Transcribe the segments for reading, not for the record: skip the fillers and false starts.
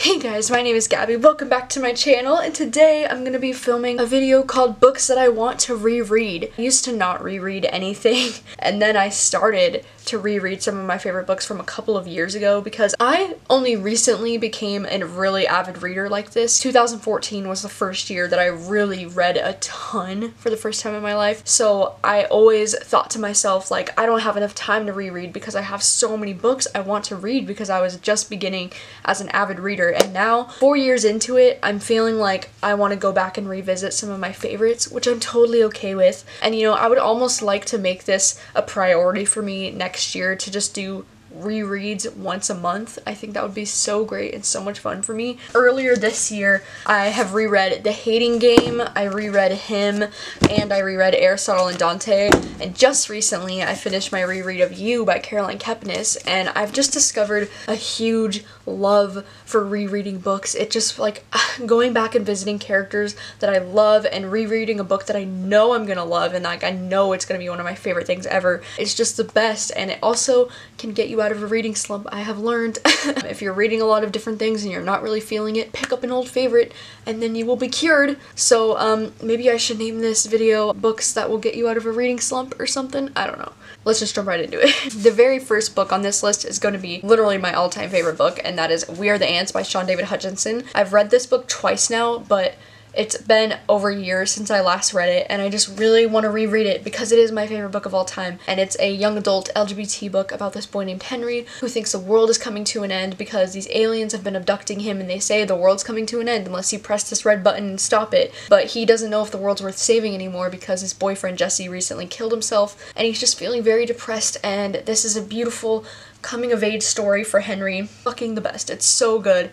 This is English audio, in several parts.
Hey guys, my name is Gabby. Welcome back to my channel, and today I'm going to be filming a video called Books That I Want to Reread. I used to not reread anything, and then I started to reread some of my favorite books from a couple of years ago because I only recently became a really avid reader like this. 2014 was the first year that I really read a ton for the first time in my life, so I always thought to myself, like, I don't have enough time to reread because I have so many books I want to read because I was just beginning as an avid reader. And now, 4 years into it, I'm feeling like I want to go back and revisit some of my favorites, which I'm totally okay with. And you know, I would almost like to make this a priority for me next year to just do rereads once a month. I think that would be so great and so much fun for me. Earlier this year, I have reread The Hating Game, I reread Him, and I reread Aristotle and Dante. And just recently, I finished my reread of You by Caroline Kepnes, and I've just discovered a huge love for rereading books. It just, like, going back and visiting characters that I love and rereading a book that I know I'm gonna love and, like, I know it's gonna be one of my favorite things ever. It's just the best, and it also can get you out of a reading slump, I have learned. If you're reading a lot of different things and you're not really feeling it, pick up an old favorite and then you will be cured. So maybe I should name this video Books That Will Get You Out of a Reading Slump or something. I don't know. Let's just jump right into it. The very first book on this list is going to be literally my all-time favorite book, and that is We Are the Ants by Sean David Hutchinson. I've read this book twice now, but it's been over a year since I last read it, and I just really want to reread it because it is my favorite book of all time. And it's a young adult LGBT book about this boy named Henry who thinks the world is coming to an end because these aliens have been abducting him, and they say the world's coming to an end unless you press this red button and stop it. But he doesn't know if the world's worth saving anymore because his boyfriend Jesse recently killed himself, and he's just feeling very depressed. And this is a beautiful coming of age story for Henry. Fucking the best. It's so good,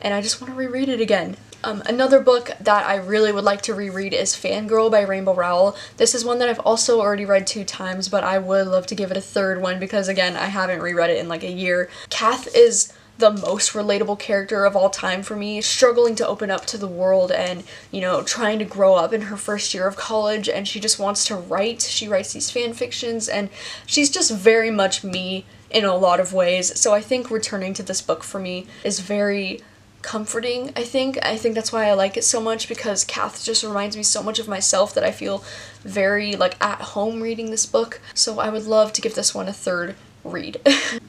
and I just want to reread it again. Another book that I really would like to reread is Fangirl by Rowell. This is one that I've also already read 2 times, but I would love to give it a third one because, again, I haven't reread it in like a year. Kath is the most relatable character of all time for me, struggling to open up to the world and, you know, trying to grow up in her first year of college, and she just wants to write. She writes these fan fictions, and she's just very much me in a lot of ways. So I think returning to this book for me is very comforting. I think that's why I like it so much, because Kath just reminds me so much of myself that I feel very like at home reading this book. So I would love to give this one a third read.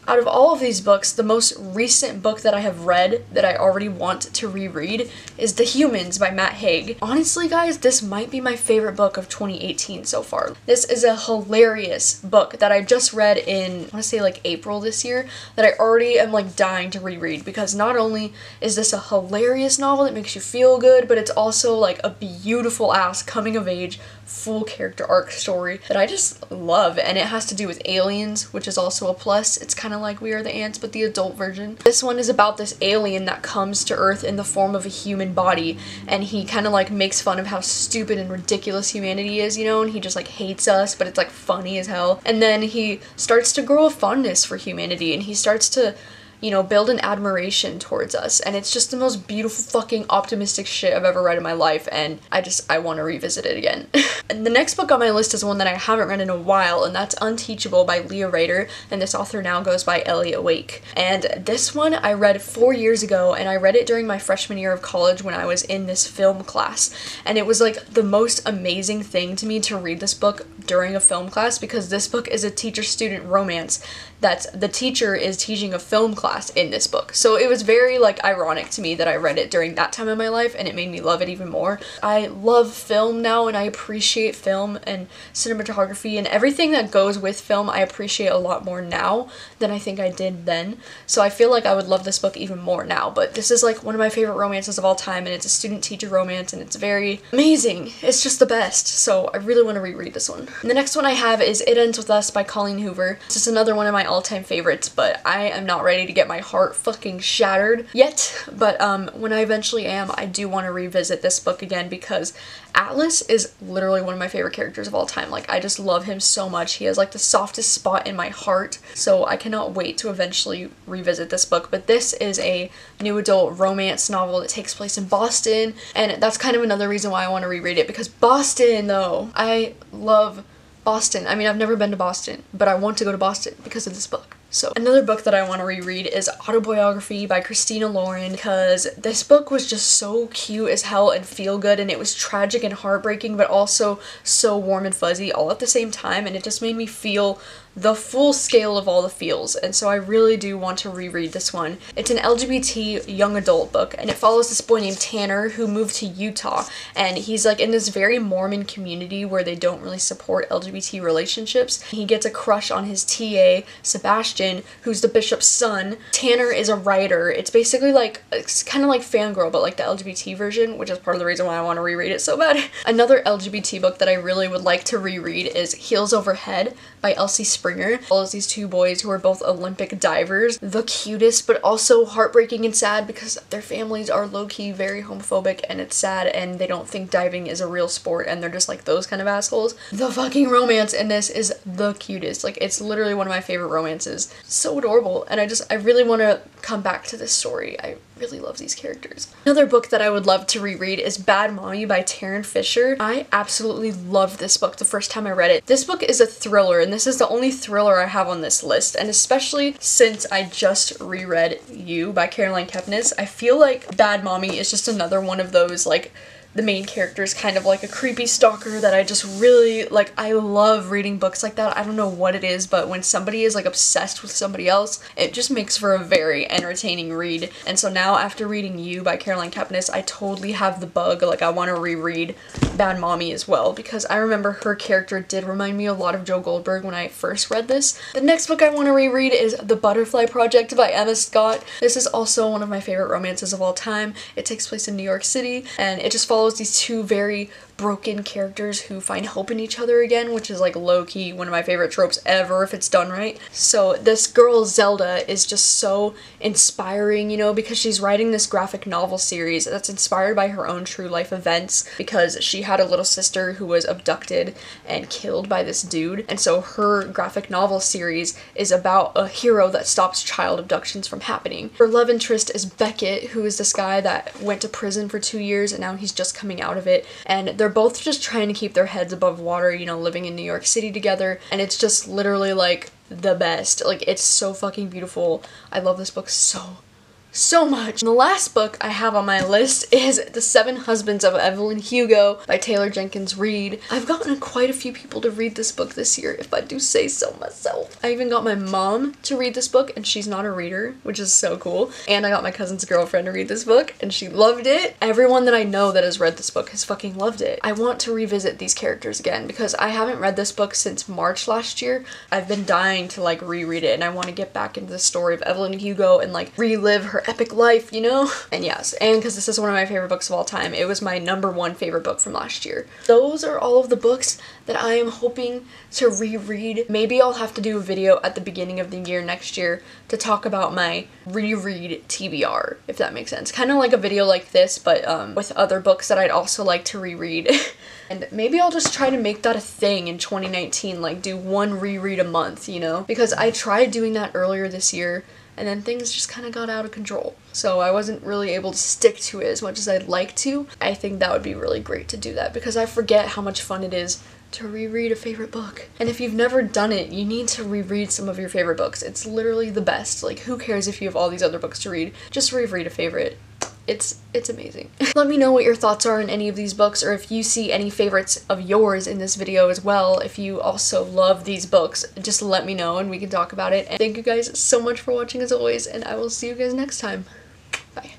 Out of all of these books, the most recent book that I have read that I already want to reread is The Humans by Matt Haig. Honestly, guys, this might be my favorite book of 2018 so far. This is a hilarious book that I just read in, I want to say like April this year, that I already am like dying to reread because not only is this a hilarious novel that makes you feel good, but it's also like a beautiful ass coming of age full character arc story that I just love, and it has to do with aliens, which is also a plus. It's kind of like We Are the Ants, but the adult version. This one is about this alien that comes to Earth in the form of a human body, and he kind of like makes fun of how stupid and ridiculous humanity is, you know, and he just like hates us, but it's like funny as hell. And then he starts to grow a fondness for humanity, and he starts to, you know, build an admiration towards us, and it's just the most beautiful fucking optimistic shit I've ever read in my life, and I want to revisit it again. And the next book on my list is one that I haven't read in a while, and that's Unteachable by Leah Rader, and this author now goes by Elliot Wake. And this one I read 4 years ago, and I read it during my freshman year of college when I was in this film class, and it was like the most amazing thing to me to read this book during a film class, because this book is a teacher-student romance that the teacher is teaching a film class in this book. So it was very like ironic to me that I read it during that time in my life, and it made me love it even more. I love film now, and I appreciate film and cinematography and everything that goes with film. I appreciate a lot more now than I think I did then. So I feel like I would love this book even more now, but this is like one of my favorite romances of all time, and it's a student-teacher romance, and it's very amazing. It's just the best. So I really want to reread this one. And the next one I have is It Ends With Us by Colleen Hoover. This is another one of my all-time favorites, but I am not ready to get my heart fucking shattered yet. But when I eventually am, I do want to revisit this book again because Atlas is literally one of my favorite characters of all time. Like, I just love him so much. He has like the softest spot in my heart, so I cannot wait to eventually revisit this book. But this is a new adult romance novel that takes place in Boston, and that's kind of another reason why I want to reread it, because Boston, though, I love Boston. I mean, I've never been to Boston, but I want to go to Boston because of this book. So another book that I want to reread is Autobiography by Christina Lauren, because this book was just so cute as hell and feel good, and it was tragic and heartbreaking, but also so warm and fuzzy all at the same time, and it just made me feel the full scale of all the feels, and so I really do want to reread this one. It's an LGBT young adult book, and it follows this boy named Tanner who moved to Utah, and he's like in this very Mormon community where they don't really support LGBT relationships. He gets a crush on his TA, Sebastian, who's the bishop's son. Tanner is a writer. It's basically like, it's kind of like Fangirl, but like the LGBT version, which is part of the reason why I want to reread it so bad. Another LGBT book that I really would like to reread is Heels Over Head by Elsie Springer. Follows these two boys who are both Olympic divers. The cutest, but also heartbreaking and sad because their families are low-key very homophobic, and it's sad, and they don't think diving is a real sport, and they're just like those kind of assholes. The fucking romance in this is the cutest. Like, it's literally one of my favorite romances. So adorable, and I really want to come back to this story. I really love these characters. Another book that I would love to reread is Bad Mommy by Taryn Fisher. I absolutely loved this book the first time I read it. This book is a thriller, and this is the only thriller I have on this list, and especially since I just reread You by Caroline Kepnes, I feel like Bad Mommy is just another one of those, like, the main character is kind of like a creepy stalker that I just really, like, I love reading books like that. I don't know what it is, but when somebody is like obsessed with somebody else, it just makes for a very entertaining read. And so now after reading You by Caroline Kepnes, I totally have the bug. Like, I want to reread Bad Mommy as well, because I remember her character did remind me a lot of Joe Goldberg when I first read this. The next book I want to reread is The Butterfly Project by Emma Scott. This is also one of my favorite romances of all time. It takes place in New York City, and it just follows these two very broken characters who find hope in each other again, which is like low-key one of my favorite tropes ever if it's done right. So this girl Zelda is just so inspiring, you know, because she's writing this graphic novel series that's inspired by her own true life events, because she had a little sister who was abducted and killed by this dude, and so her graphic novel series is about a hero that stops child abductions from happening. Her love interest is Beckett, who is this guy that went to prison for 2 years and now he's just coming out of it, and they're both just trying to keep their heads above water, you know, living in New York City together, and it's just literally like the best. Like, it's so fucking beautiful. I love this book so much. And the last book I have on my list is The Seven Husbands of Evelyn Hugo by Taylor Jenkins Reid. I've gotten quite a few people to read this book this year, if I do say so myself. I even got my mom to read this book, and she's not a reader, which is so cool. And I got my cousin's girlfriend to read this book, and she loved it. Everyone that I know that has read this book has fucking loved it. I want to revisit these characters again because I haven't read this book since March last year. I've been dying to like reread it, and I want to get back into the story of Evelyn Hugo and like relive her epic life, you know? And yes, and because this is one of my favorite books of all time, it was my #1 favorite book from last year. Those are all of the books that I am hoping to reread. Maybe I'll have to do a video at the beginning of the year next year to talk about my reread TBR, if that makes sense. Kind of like a video like this, but with other books that I'd also like to reread. And maybe I'll just try to make that a thing in 2019, like do one reread a month, you know? Because I tried doing that earlier this year, and then things just kind of got out of control. So I wasn't really able to stick to it as much as I'd like to. I think that would be really great to do that because I forget how much fun it is to reread a favorite book. And if you've never done it, you need to reread some of your favorite books. It's literally the best. Like, who cares if you have all these other books to read? Just reread a favorite. It's amazing. Let me know what your thoughts are on any of these books, or if you see any favorites of yours in this video as well. If you also love these books, just let me know and we can talk about it. And thank you guys so much for watching as always, and I will see you guys next time. Bye.